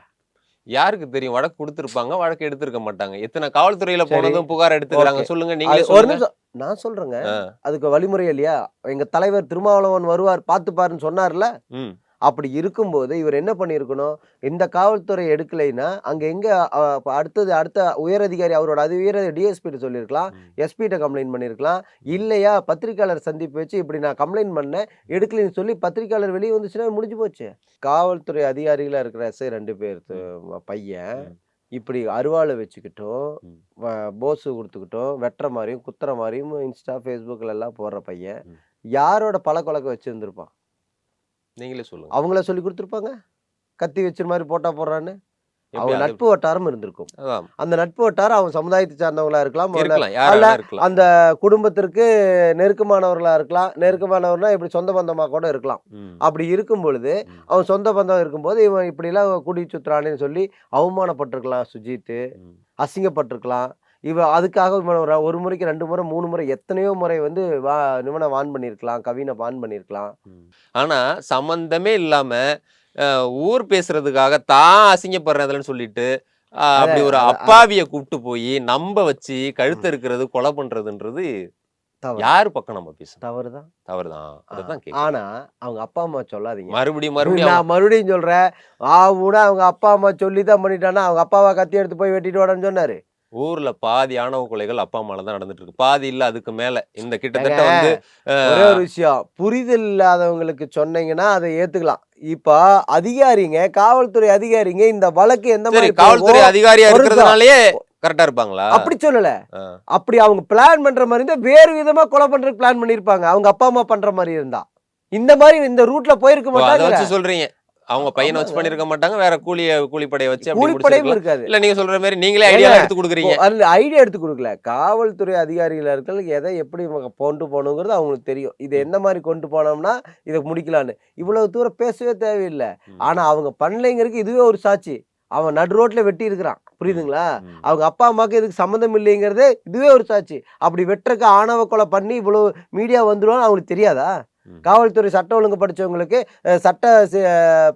யாருக்கு தெரியும்? வழக்கு கொடுத்திருப்பாங்க, வழக்கு எடுத்திருக்க மாட்டாங்க. எத்தனை காவல்துறையில சரி, போனதும் புகார் எடுத்துக்கிறாங்க. ஓகே. சொல்லுங்க, அது நீங்களே ஒரு சொல்லுங்க. நிமிஷம் நான் சொல்றேங்க, அதுக்கு வழிமுறை இல்லையா? எங்க தலைவர் திருமாவளவன் வருவார் பார்த்துப்பாருன்னு சொன்னார்ல. ம். அப்படி இருக்கும்போது இவர் என்ன பண்ணியிருக்கணும், இந்த காவல்துறை எடுக்கலைன்னா அங்க எங்க அடுத்த உயர் அதிகாரி, அவரோட உயர் டிஎஸ்பி சொல்லியிருக்கலாம், எஸ்பிகிட்ட கம்ப்ளைண்ட் பண்ணியிருக்கலாம். இல்லையா பத்திரிக்கையாளர் சந்திப்பு வச்சு இப்படி நான் கம்ப்ளைண்ட் பண்ணேன், எடுக்கலைன்னு சொல்லி பத்திரிக்கையாளர் வெளியே வந்துச்சுன்னா முடிஞ்சு போச்சு. காவல்துறை அதிகாரிகளா இருக்கிற எஸ்ஐ 2 பேர் பையன் இப்படி அருவாளை வச்சுக்கிட்டும், போஸு கொடுத்துக்கிட்டும், வெட்டுற மாதிரியும் குத்துற மாதிரியும் இன்ஸ்டா ஃபேஸ்புக்கில் எல்லாம் போடுற பையன் யாரோட பழக்கவழக்கம் வச்சிருந்திருப்பான்? நீங்களே சொல்லுங்க. அவங்கள சொல்லி கொடுத்துருப்பாங்க, கத்தி வச்சிரு மாதிரி போட்டா போடுறான்னு. எப்படி அவங்க அது? நட்பு வட்டாரம் இருந்திருக்கும். அதான். அந்த நட்பு வட்டாரம் அவன் சமுதாயத்தை சார்ந்தவங்களா இருக்கலாம், இருக்கலாம், யாரா அல்ல வேணா இருக்கலாம். அந்த குடும்பத்திற்கு நெருக்கமானவர்களா இருக்கலாம். நெருக்கமானவர்னா இப்படி சொந்த பந்தமா கூட இருக்கலாம். ம். அப்படி இருக்கும் பொழுது, அவன் சொந்த பந்தம் இருக்கும்போது இவன் இப்படிலாம் குடி சுத்துறானேன்னு சொல்லி அவமானப்பட்டிருக்கலாம் சுஜித், ம். அசிங்கப்பட்டிருக்கலாம். அதுக்காக இவன் ஒரு முறைக்கு 2 முறை 3 முறை எத்தனையோ முறை வந்து இவனை வான் பண்ணியிருக்கலாம், கவினை வான் பண்ணியிருக்கலாம். ஆனா சம்பந்தமே இல்லாம ஊர் பேசுறதுக்காக தான் அசிங்கப்படுறதுன்னு சொல்லிட்டு அப்படி ஒரு அப்பாவிய கூப்பிட்டு போய் நம்ப வச்சு கழுத்து இருக்கிறது, கொலை பண்றதுன்றது யாரு பக்கம் நம்ம பேசணும்? தவறுதான், தவறுதான். அதுதான் கேக்குறேன். ஆனா அவங்க அப்பா அம்மா சொல்லாதீங்க. மறுபடியும் நான் மறுபடியும் சொல்றேன், அவங்க அப்பா அம்மா சொல்லிதான் பண்ணிட்டானா, அவங்க அப்பாவை கத்தி எடுத்து போய் வெட்டிட்டு வாடான்னு சொன்னாரு. ஊர்ல பாதி ஆணவ கொலைகள் அப்பா அம்மால தான் நடந்துட்டு இருக்கு, பாதி இல்ல அதுக்கு மேல. இந்த கிட்டத்தட்ட வந்து ஒரே ஒரு விஷயம், புரிதல் இல்லாதவங்களுக்கு சொன்னீங்கன்னா அதை ஏத்துக்கலாம். இப்ப அதிகாரிங்க, காவல்துறை அதிகாரிங்க இந்த வழக்கு எந்த மாதிரி காவல்துறை அதிகாரியா இருக்கிறதுனாலயே கரெக்டா இருப்பாங்களா? அப்படி சொல்லல. அப்படி அவங்க பிளான் பண்ற மாதிரி இருந்தா வேறு விதமா கொலை பண்றதுக்கு பிளான் பண்ணிருப்பாங்க, அவங்க அப்பா அம்மா பண்ற மாதிரி இருந்தா. இந்த மாதிரி இந்த ரூட்ல போயிருக்க அதை மாட்டாங்க. வச்சு சொல்றீங்க அவங்க பையனை வச்சு ஆமாங்க. பண்ணிருக்க மாட்டாங்க, வேற கூலிப்படையை வச்சு அப்படி கூலிப்படையும் முடிச்சிருக்கலாம். இருக்காது. இல்ல நீங்க சொல்ற மாதிரி நீங்களே ஐடியா எடுத்து கொடுக்குறீங்க. அதுல ஐடியா எடுத்து கொடுக்கல. காவல்துறை அதிகாரிகள் எதை எப்படி கொண்டு போகணுங்கிறது அவங்களுக்கு தெரியும். இது எந்த மாதிரி கொண்டு போனோம்னா இதை முடிக்கலான்னு. இவ்வளவு தூரம் பேசவே தேவையில்லை. ஆனா அவங்க பண்ணலைங்கிறதுக்கு இதுவே ஒரு சாட்சி. அவன் நடு ரோட்ல வெட்டி இருக்கிறான், புரியுதுங்களா? அவங்க அப்பா அம்மாவுக்கு இதுக்கு சம்மந்தம் இல்லைங்கிறதே இதுவே ஒரு சாட்சி. அப்படி வெட்டுறக்கு ஆணவ கொலை பண்ணி இவ்வளவு மீடியா வந்துடும் அவங்களுக்கு தெரியாதா? காவல்துறை சட்ட ஒழுங்கு படிச்சவங்களுக்கு சட்ட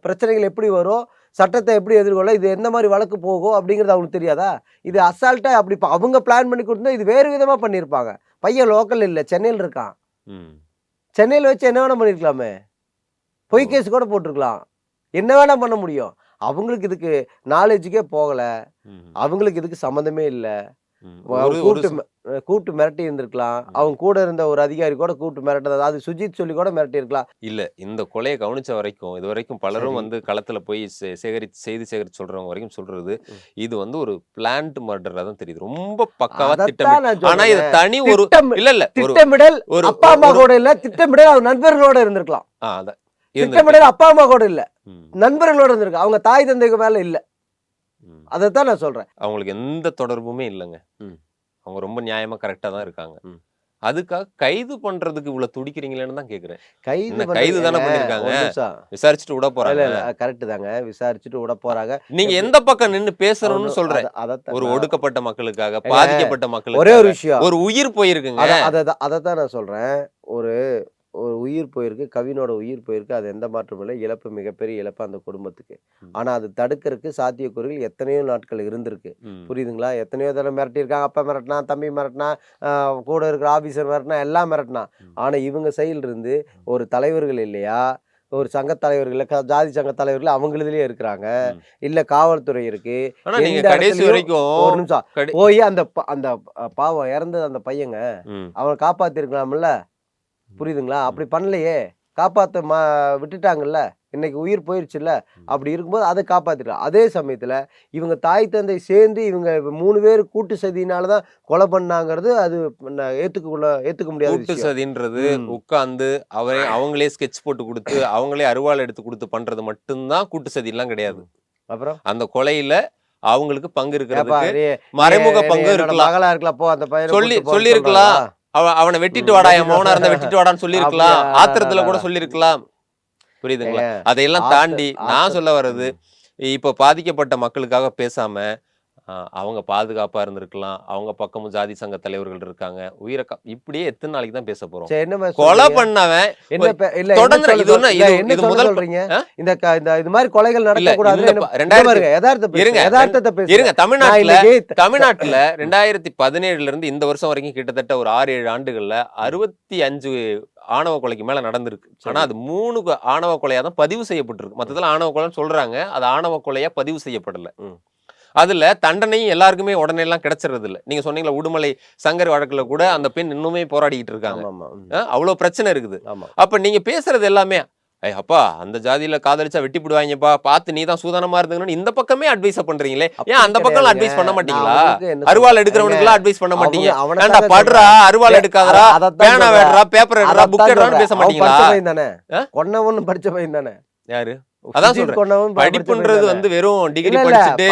பிரச்சனைகள் எப்படி வரும், சட்டத்தை எப்படி எதிர்கொள்ள, இது எந்த மாதிரி வழக்கு போகும் அப்படிங்கிறது அவங்களுக்கு தெரியாதா? இது அசால்ட்டா அப்படி அவங்க பிளான் பண்ணி கொடுத்தா இது வேறு விதமா பண்ணியிருப்பாங்க. பையன் லோக்கல் இல்லை, சென்னையில் இருக்கான். சென்னையில் வச்சு என்ன வேணா பண்ணிருக்கலாமே, பொய் கேஸ் கூட போட்டிருக்கலாம், என்ன வேணா பண்ண முடியும். அவங்களுக்கு இதுக்கு நாலேஜுக்கே போகல, அவங்களுக்கு இதுக்கு சம்மந்தமே இல்லை. கூட்டு மிரட்டி இருந்திருக்கலாம். அவங்க கூட இருந்த ஒரு அதிகாரி கூட கூட்டு மிரட்டது, அது சுஜித் சொல்லி கூட மிரட்டி இருக்கலாம். இல்ல இந்த கொலையை கவனிச்ச வரைக்கும் இது வரைக்கும் பலரும் வந்து களத்துல போய் செய்தி சேகரித்து சொல்றவங்க வரைக்கும் சொல்றது இது வந்து ஒரு பிளான்ட் மர்டரா தான் தெரியுது. ரொம்ப பக்காவா திட்டம். ஆனா இது தனி ஒரு இல்ல திட்டமிடல் அப்பா அம்மா கூட இல்ல, திட்டமிடல் அவங்க நண்பர்களோட இருந்திருக்கலாம். திட்டமிடல் அப்பா அம்மா கூட இல்ல, நண்பர்களோட இருந்திருக்கு. அவங்க தாய் தந்தைக்கு மேல இல்ல. அதைத்தான் நான் சொல்றேன். அவங்களுக்கு எந்த தொடர்புமே இல்லைங்க. அவங்க ரொம்ப நியாயமா கரெக்டா தான் இருக்காங்க. அதுக்காக கைது பண்றதுக்கு இவ்வளவு துடிக்கிறீங்களேன்னு தான் கேக்குறேன். கைது தானே பண்ணிருக்காங்க, விசாரிச்சுட்டு விட போறாங்க. கரெக்ட் தாங்க, விசாரிச்சுட்டு விட போறாங்க. நீங்க எந்த பக்கம் நின்னு பேசணும்னு சொல்றேன். ஒரு ஒடுக்கப்பட்ட மக்களுக்காக, பாதிக்கப்பட்ட மக்களுக்கு ஒரே ஒரு விஷயம், ஒரு உயிர் போயிருக்குங்க. அதைத்தான் நான் சொல்றேன். ஒரு உயிர் போயிருக்கு, கவினோட உயிர் போயிருக்கு. அது எந்த மாற்றமும் இல்லை. இழப்பு, மிகப்பெரிய இழப்பு அந்த குடும்பத்துக்கு. ஆனா அது தடுக்கிறதுக்கு சாத்தியக்கூறுகள் எத்தனையோ நாட்கள் இருந்திருக்கு, புரியுதுங்களா? எத்தனையோ தடவை மிரட்டியிருக்காங்க. அப்பா மிரட்டினா, தம்பி மிரட்டினா, கூட இருக்கிற ஆபீசர் மிரட்டினா, எல்லாம் மிரட்டினா. ஆனா இவங்க சைடில் இருந்து ஒரு தலைவர்கள் இல்லையா, ஒரு சங்க தலைவர்கள், ஜாதி சங்க தலைவர்கள் அவங்களதுலயே இருக்கிறாங்க, இல்ல காவல்துறை இருக்கு. ஒரு நிமிஷம் போய் அந்த பாவம் இறந்தது அந்த பையங்க, அவனை காப்பாத்திருக்கலாம்ல, புரியுதுங்களா? அப்படி பண்ணலையே, காப்பாத்த விட்டுட்டாங்கல்ல, இன்னைக்கு உயிர் போயிருச்சுல்ல. அப்படி இருக்கும்போது அதை காப்பாத்திடலாம். அதே சமயத்துல இவங்க தாய் தந்தை சேர்ந்து இவங்க 3 பேர் கூட்டு சதினாலதான் கொலை பண்ணாங்கிறது அது ஏத்துக்க முடியாது. கூட்டு சதின்றது உட்கார்ந்து அவங்களே ஸ்கெட்ச் போட்டு கொடுத்து அவங்களே அருவாள் எடுத்து கொடுத்து பண்றது மட்டும்தான் கூட்டு சதி எல்லாம் கிடையாது. அப்புறம் அந்த கொலையில அவங்களுக்கு பங்கு இருக்கிறது, மறைமுக பங்கு இருக்கலாம், சொல்லி இருக்கலாம். அவனை வெட்டிட்டு வாடா, என் மௌனா இருந்தா வெட்டிட்டு வாடான்னு சொல்லியிருக்கலாம், ஆத்திரத்துல கூட சொல்லியிருக்கலாம், புரியுதுங்களா? அதையெல்லாம் தாண்டி நான் சொல்ல வர்றது, இப்ப பாதிக்கப்பட்ட மக்களுக்காக பேசாம அவங்க பாதுகாப்பா இருந்திருக்கலாம், அவங்க பக்கமும் ஜாதி சங்க தலைவர்கள் இருக்காங்க, உயிரை இப்படியே எத்தனை நாளைக்கு தான் பேச போறோம்? கொலை பண்ணவன் தொடர்ந்து இது முதல் இந்த மாதிரி கொலைகள் நடக்கக்கூடாது. தமிழ்நாட்டுல 2017 இருந்து இந்த வருஷம் வரைக்கும் கிட்டத்தட்ட ஒரு 6-7 ஆண்டுகள்ல 65 ஆணவ கொலைக்கு மேல நடந்திருக்கு. ஆனா அது 3 ஆணவ கொலையா தான் பதிவு செய்யப்பட்டிருக்கு. மொத்தத்துல ஆணவ கொலைன்னு சொல்றாங்க, அது ஆணவ கொலையா பதிவு செய்யப்படல. அதுல தண்டனையும் எல்லாருக்குமே உடனே எல்லாம் கிடைச்சிருது இல்ல. நீங்க சொன்னீங்களா உடுமலை சங்கர் வழக்குல கூட அந்த பெண் இன்னுமே போராடிக்கிட்டு இருக்காங்க. அவ்வளவு பிரச்சனை இருக்குது. அப்ப நீங்க பேசுறது எல்லாமே அப்பா அந்த ஜாதியில காதலிச்சா வெட்டி போடுவாங்கப்பா, பார்த்து நீ தான் சூதானமா இருந்தீங்கன்னு இந்த பக்கமே அட்வைஸ் பண்றீங்களே, ஏன் அந்த பக்கம் அட்வைஸ் பண்ண மாட்டீங்களா? அருவாள் எடுக்கிறவனுக்கு எல்லாம் அட்வைஸ் பண்ண மாட்டீங்க. ஏன்டா படுறா, அருவாள் எடுக்காதரா, பேனா வேடுறா, பேப்பர் எடுறா, புக் எடுறான்னு பேச மாட்டீங்களா? கொன்னவன் படிச்ச பையன் தானே. யாரு? அதான் சொல்றேன், படிப்புன்றது வந்து வெறும் டிகிரி படிச்சுட்டு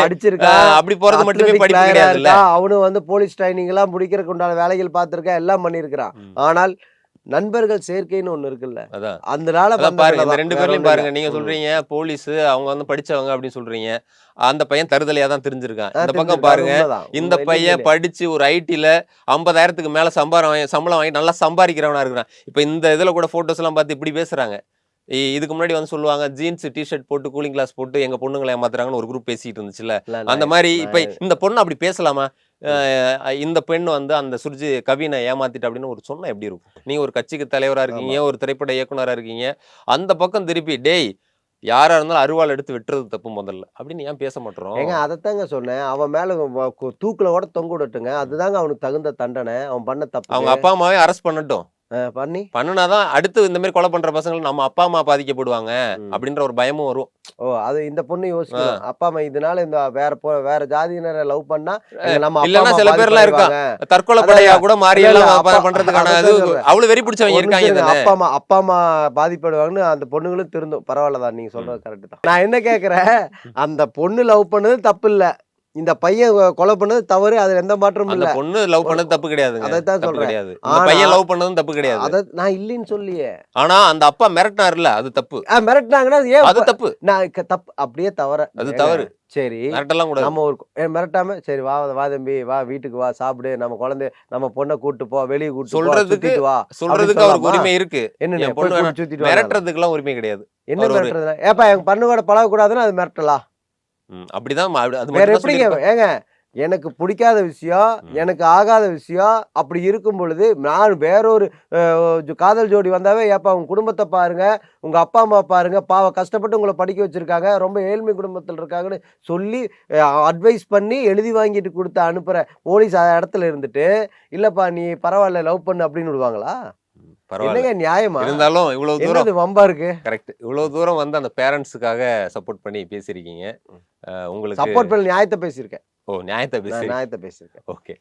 அப்படி போறது மட்டுமே படிப்பு கிடையாது இல்ல. அவனு வந்து போலீஸ் ட்ரைனிங் எல்லாம் முடிக்கிறதுக்கு உண்டான வேலைகள் பார்த்திருக்கா, எல்லாம் பண்ணிருக்கான். ஆனால் நண்பர்கள் சேர்க்கைன்னு ஒண்ணு இருக்குல்ல, அதனால பாருங்க இந்த 2 பேர்லயும் பாருங்க. நீங்க சொல்றீங்க போலீஸ் அவங்க வந்து படிச்சவங்க அப்படின்னு சொல்றீங்க, அந்த பையன் தருதலையா தான் தெரிஞ்சிருக்கான். இந்த பக்கம் பாருங்க, இந்த பையன் படிச்சு ஒரு ஐடில 50,000க்கு மேல சம்பளம் வாங்கி நல்லா சம்பாதிக்கிறவனா இருக்கிறான். இப்ப இந்த இதுல கூட போட்டோஸ் எல்லாம் பார்த்து இப்படி பேசுறாங்க. இதுக்கு முன்னாடி வந்து சொல்லுவாங்க ஜீன்ஸ் டிஷர்ட் போட்டு கூலிங் கிளாஸ் போட்டு எங்க பொண்ணுங்களை ஏமாத்துறாங்கன்னு ஒரு குரூப் பேசிட்டு இருந்துச்சுல்ல, அந்த மாதிரி இப்ப இந்த பொண்ணு அப்படி பேசலாமா? இந்த பெண் வந்து அந்த கவினை ஏமாத்திட்டு அப்படின்னு ஒரு சொன்னா எப்படி இருக்கும்? நீங்க ஒரு கட்சிக்கு தலைவரா இருக்கீங்க, ஒரு திரைப்பட இயக்குனரா இருக்கீங்க, அந்த பக்கம் திருப்பி டேய் யாரா இருந்தாலும் அருவாள் எடுத்து வெட்டுறது தப்பு முதல்ல அப்படின்னு ஏன் பேச மாட்டோம்? ஏங்க அதைத்தாங்க சொன்னேன், அவன் மேல தூக்குல கூட தொங்க விடட்டுங்க, அதுதாங்க அவனுக்கு தகுந்த தண்டனை. அவன் பண்ண தப்பு. அவங்க அப்பா அம்மாவே அரெஸ்ட் பண்ணட்டும், பண்ணி பண்ணுனாதான் அடுத்து இந்த மாதிரி கொலை பண்ற பசங்க நம்ம அப்பா அம்மா பாதிக்கப்படுவாங்க ம். அப்படின்ற ஒரு பயமும் வரும். அது இந்த பொண்ணு யோசிக்கணும். அப்பா அம்மா இதனால இந்த வேற ஜாதியினரை லவ் பண்ணா இங்க நம்ம அப்பா இல்லன்னா அம்மா சில பேர்லாம் பாதிப்படைவாங்க. தற்கொலை படையா கூட மாறி இல்ல, எல்லாம் அப்பா- பண்றதுக்கான அதான் அது சொல்றேன். அவ்வளவு வெறி பிடிச்சவங்க ஒரு இருக்காங்க நிமிஷம் தானே. அப்பா அம்மா பாதிப்படுவாங்கன்னு அந்த பொண்ணுங்களும் திருந்தும். பரவாயில்லதான், நீங்க சொல்றது கரெக்ட் தான். நான் என்ன கேக்குறேன், அந்த பொண்ணு லவ் பண்ணது தப்பு இல்ல, இந்த பையன் கொலை பண்ணது தவறு. அது எந்த மாற்றமும் அந்த இல்ல. பொண்ணு லவ் பண்ணது தப்பு கிடையாதுங்க. அதைத்தான் தப்பு சொல்றேன். கிடையாது. இந்த ஆனா- பையன் லவ் பண்ணதும் தப்பு கிடையாது. அத நான் இல்லைன்னு சொல்லியே. ஆனா அந்த அப்பா மிரட்டினாருல அது தப்பு. மிரட்டினாங்கன்னா ஏன் அது தப்பு. நான் தப்பு அப்படியே தவற. அது தவறு. சரி, மிரட்டலாம் கூடாது. நம்ம ஒரு மிரட்டாம சரி வா தம்பி வா வீட்டுக்கு வா சாப்பிடு, நம்ம பொண்ணை கூட்டு போ, வெளியே கூட்டு சொல்றதுக்கு வா சொல்றதுக்கு அவருக்கு உரிமை இருக்கு. என்ன என் பொண்ணு வேணா- சுத்திட்டு வா. மிரட்டுறதுக்குலாம் உரிமை கிடையாது. என்ன அவர் ஒரு- மிரட்டுறதுனா ஏப்பா எங்க பொண்ணு கூட பழகக்கூடாதுன்னு அது மிரட்டலா? அப்படிதான் அது வேற மட்டும் தான் எப்படிங்க? சொல்லியிருப்பாங்க. ஏங்க, எனக்கு பிடிக்காத விஷயம், எனக்கு ஆகாத விஷயம் அப்படி இருக்கும் பொழுது நான் வேறொரு காதல் ஜோடி வந்தாவே ஏப்பா உங்க குடும்பத்தை பாருங்க, உங்க அப்பா அம்மா பாருங்க, கஷ்டப்பட்டு உங்களை படிக்க வச்சிருக்காங்க, ரொம்ப ஏழ்மை குடும்பத்தில் இருக்காங்கன்னு சொல்லி அட்வைஸ் பண்ணி எழுதி வாங்கிட்டு கொடுத்து அனுப்புற போலீஸ் இடத்துல இருந்துட்டு இல்லப்பா நீ பரவாயில்ல லவ் பண்ணு அப்படின்னு விடுவாங்களா? பரவாயில்ல. என்னங்க நியாயமா? இருந்தாலும் இவ்வளவு தூரம் என்னது வம்பா இருக்கு? கரெக்ட். இவ்வளவு தூரம் வந்து அந்த பேரண்ட்ஸுக்காக சப்போர்ட் பண்ணி பேசியிருக்கீங்க. உங்களுக்கு சப்போர்ட் பண்ண நியாயத்தை பேசியிருக்கேன். நியாயத்தை நான் பேசி. நியாயத்தை பேசியிருக்கேன். ஓகே.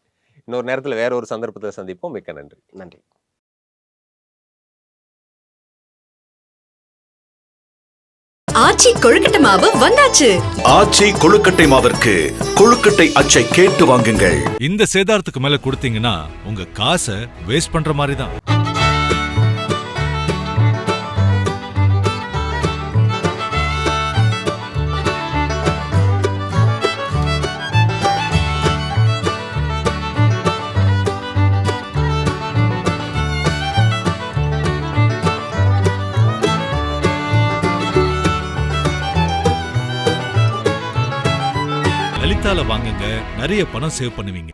இன்னொரு நேரத்துல வேற ஒரு சந்தர்ப்பத்துல சந்திப்போம். மிக்க நன்றி. நன்றி. ஆச்சி கொழுக்கட்டை மாவு வந்தாச்சு. ஆச்சி கொழுக்கட்டை மாவிற்கு கொழுக்கட்டை அச்சை கேட்டு வாங்குங்கள். இந்த சேதாரத்துக்கு மேல கொடுத்தீங்கன்னா உங்க காசை வேஸ்ட் பண்ற மாதிரி தான். லலிதால வாங்குங்க, நிறைய பணம் சேவ் பண்ணுவீங்க.